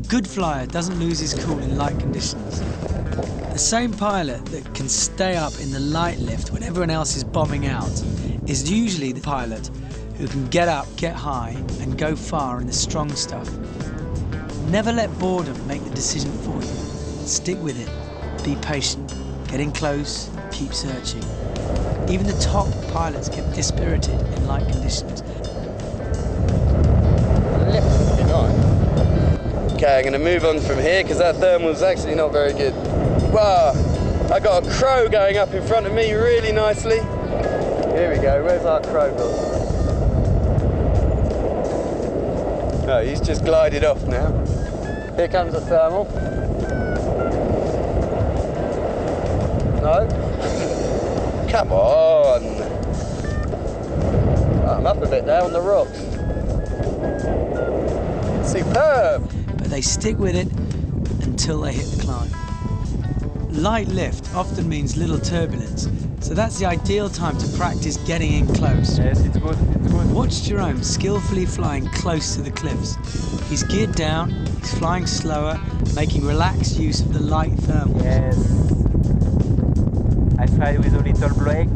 good flyer doesn't lose his cool in light conditions. The same pilot that can stay up in the light lift when everyone else is bombing out is usually the pilot who can get up, get high, and go far in the strong stuff. Never let boredom make the decision for you. Stick with it, be patient, get in close, keep searching. Even the top pilots get dispirited in light conditions. Okay, I'm going to move on from here because that thermal's actually not very good. Wow, I got a crow going up in front of me really nicely. Here we go, where's our crow gone? No, he's just glided off now. Here comes the thermal. No? Come on! I'm up a bit there on the rocks. Superb! But they stick with it until they hit the climb. Light lift often means little turbulence, so that's the ideal time to practice getting in close. Yes, it's good, it's good. Watch Jerome skillfully flying close to the cliffs. He's geared down, he's flying slower, making relaxed use of the light thermals. Yes. I try with a little brake.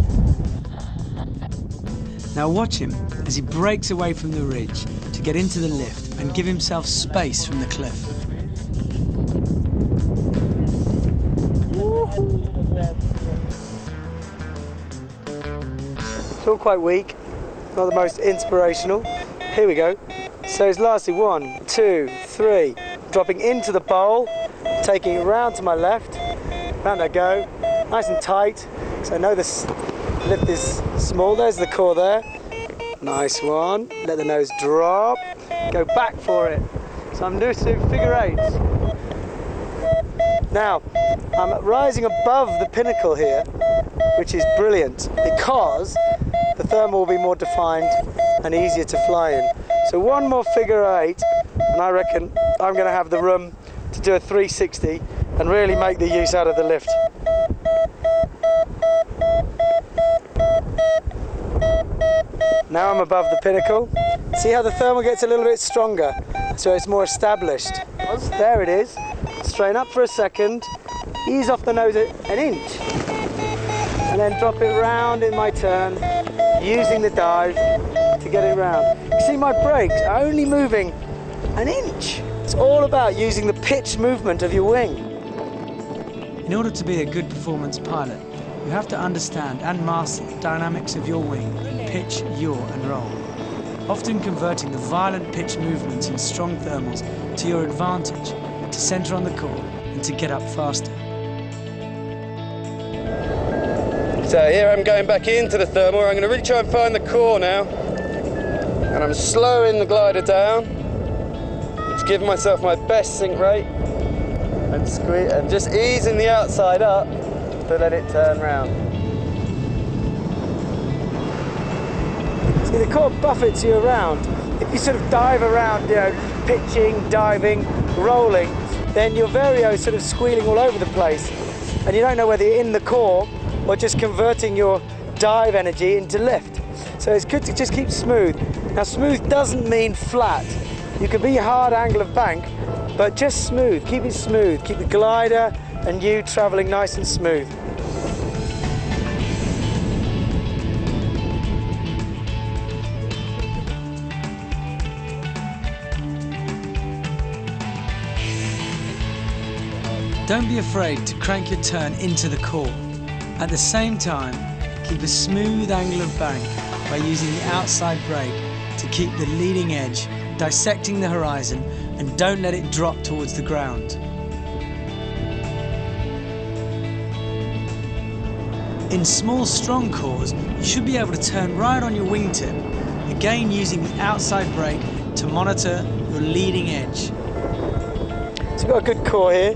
Now watch him as he breaks away from the ridge to get into the lift and give himself space from the cliff. It's all quite weak, not the most inspirational. Here we go. So it's lastly 1, 2, 3. Dropping into the bowl, taking it round to my left. Round I go, nice and tight. So I know this lift is small. There's the core there. Nice one. Let the nose drop. Go back for it. So I'm doing figure eights. Now, I'm rising above the pinnacle here, which is brilliant because the thermal will be more defined and easier to fly in. So one more figure eight, and I reckon I'm going to have the room to do a 360 and really make the use out of the lift. Now I'm above the pinnacle. See how the thermal gets a little bit stronger, so it's more established. There it is. Strain up for a second, ease off the nose an inch, and then drop it round in my turn, using the dive to get it round. You see my brakes are only moving an inch. It's all about using the pitch movement of your wing. In order to be a good performance pilot, you have to understand and master the dynamics of your wing in pitch, yaw and roll, often converting the violent pitch movements in strong thermals to your advantage, to centre on the core and to get up faster. So here I'm going back into the thermal. I'm going to really try and find the core now. And I'm slowing the glider down. Just giving myself my best sink rate. And squeeze, and just easing the outside up to let it turn round. See, the core buffets you around. If you sort of dive around, you know, pitching, diving, rolling, then your vario is sort of squealing all over the place. And you don't know whether you're in the core or just converting your dive energy into lift. So it's good to just keep smooth. Now smooth doesn't mean flat. You can be hard angle of bank, but just smooth, keep it smooth. Keep the glider and you traveling nice and smooth. Don't be afraid to crank your turn into the core. At the same time, keep a smooth angle of bank by using the outside brake to keep the leading edge dissecting the horizon, and don't let it drop towards the ground. In small, strong cores, you should be able to turn right on your wingtip, again using the outside brake to monitor your leading edge. So we've got a good core here.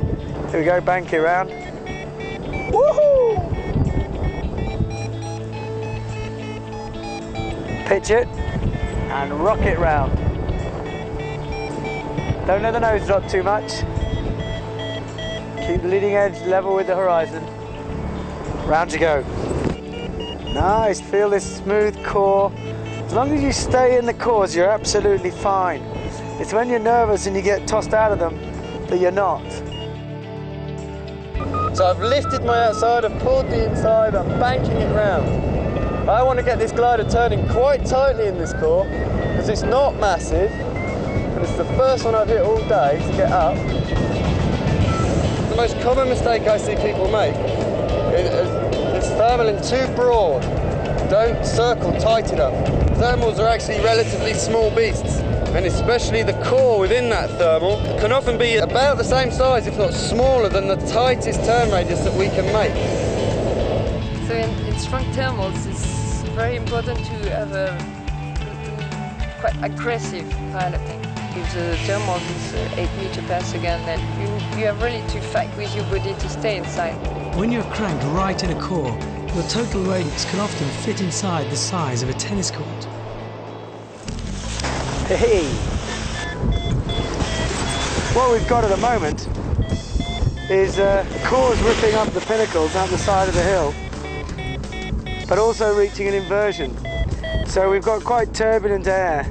Here we go, bank it around. Woohoo! Pitch it and rock it round. Don't let the nose drop too much. Keep the leading edge level with the horizon. Round you go. Nice, feel this smooth core. As long as you stay in the cores, you're absolutely fine. It's when you're nervous and you get tossed out of them but you're not. So I've lifted my outside, I've pulled the inside, I'm banking it round. I want to get this glider turning quite tightly in this core, because it's not massive, but it's the first one I've hit all day to get up. The most common mistake I see people make is thermaling too broad. Don't circle tight enough. Thermals are actually relatively small beasts, and especially the core within that thermal can often be about the same size, if not smaller, than the tightest turn radius that we can make. So in strong thermals, it's very important to have a quite aggressive piloting. If the thermal is 8 meters per second, then you have really to fight with your body to stay inside. When you're cranked right in a core, your total radius can often fit inside the size of a tennis court. Hey! What we've got at the moment is cores ripping up the pinnacles out the side of the hill, but also reaching an inversion. So we've got quite turbulent air.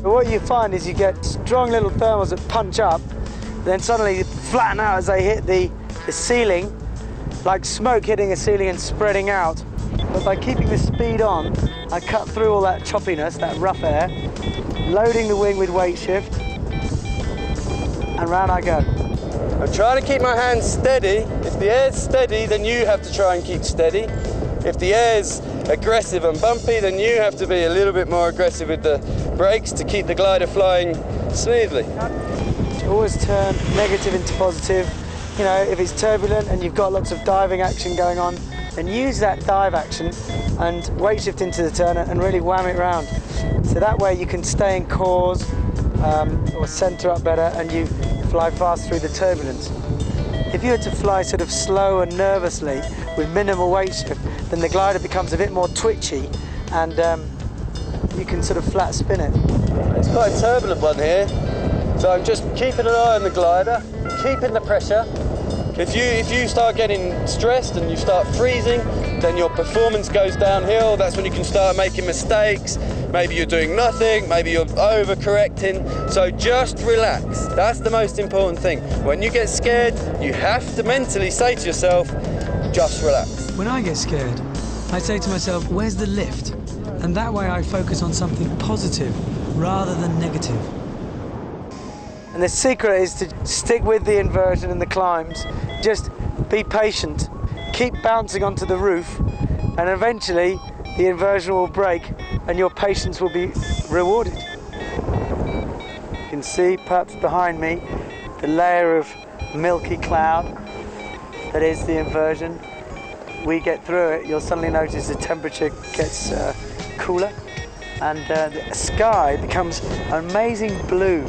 But what you find is you get strong little thermals that punch up, then suddenly flatten out as they hit the ceiling, like smoke hitting a ceiling and spreading out. But by keeping the speed on, I cut through all that choppiness, that rough air, loading the wing with weight shift, and round I go. I'm trying to keep my hands steady. If the air's steady, then you have to try and keep steady. If the air's aggressive and bumpy, then you have to be a little bit more aggressive with the brakes to keep the glider flying smoothly. Always turn negative into positive. You know, if it's turbulent and you've got lots of diving action going on, then use that dive action and weight shift into the turner and really wham it round. So that way you can stay in cores or centre up better, and you fly fast through the turbulence. If you were to fly sort of slow and nervously with minimal weight shift, then the glider becomes a bit more twitchy, and you can sort of flat spin it. It's quite a turbulent one here, so I'm just keeping an eye on the glider, keeping the pressure. If you start getting stressed and you start freezing, then your performance goes downhill. That's when you can start making mistakes. Maybe you're doing nothing, maybe you're overcorrecting. So just relax. That's the most important thing. When you get scared, you have to mentally say to yourself, just relax. When I get scared, I say to myself, where's the lift? And that way I focus on something positive rather than negative. And the secret is to stick with the inversion and the climbs. Just be patient, keep bouncing onto the roof, and eventually the inversion will break and your patience will be rewarded. You can see perhaps behind me the layer of milky cloud that is the inversion. We get through it, you'll suddenly notice the temperature gets cooler, and the sky becomes an amazing blue,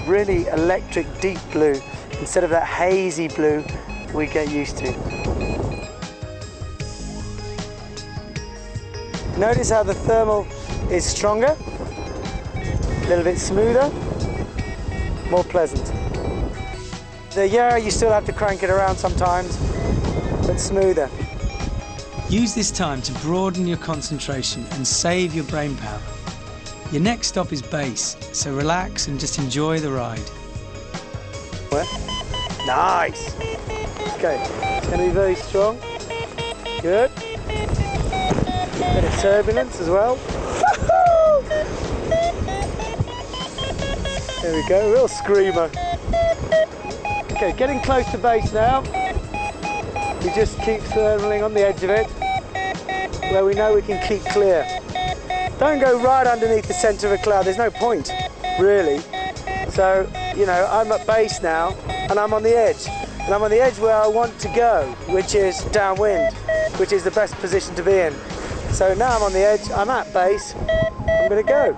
really electric deep blue, instead of that hazy blue we get used to. Notice how the thermal is stronger, a little bit smoother, more pleasant. Yeah, you still have to crank it around sometimes, but smoother. Use this time to broaden your concentration and save your brain power. Your next stop is base, so relax and just enjoy the ride. Nice! Okay, it's going to be very strong. Good. Bit of turbulence as well. There we go, real screamer. Okay, getting close to base now. We just keep thermaling on the edge of it, where we know we can keep clear. Don't go right underneath the centre of a cloud, there's no point, really. So, you know, I'm at base now, and I'm on the edge. And I'm on the edge where I want to go, which is downwind, which is the best position to be in. So now I'm on the edge, I'm at base, I'm going to go.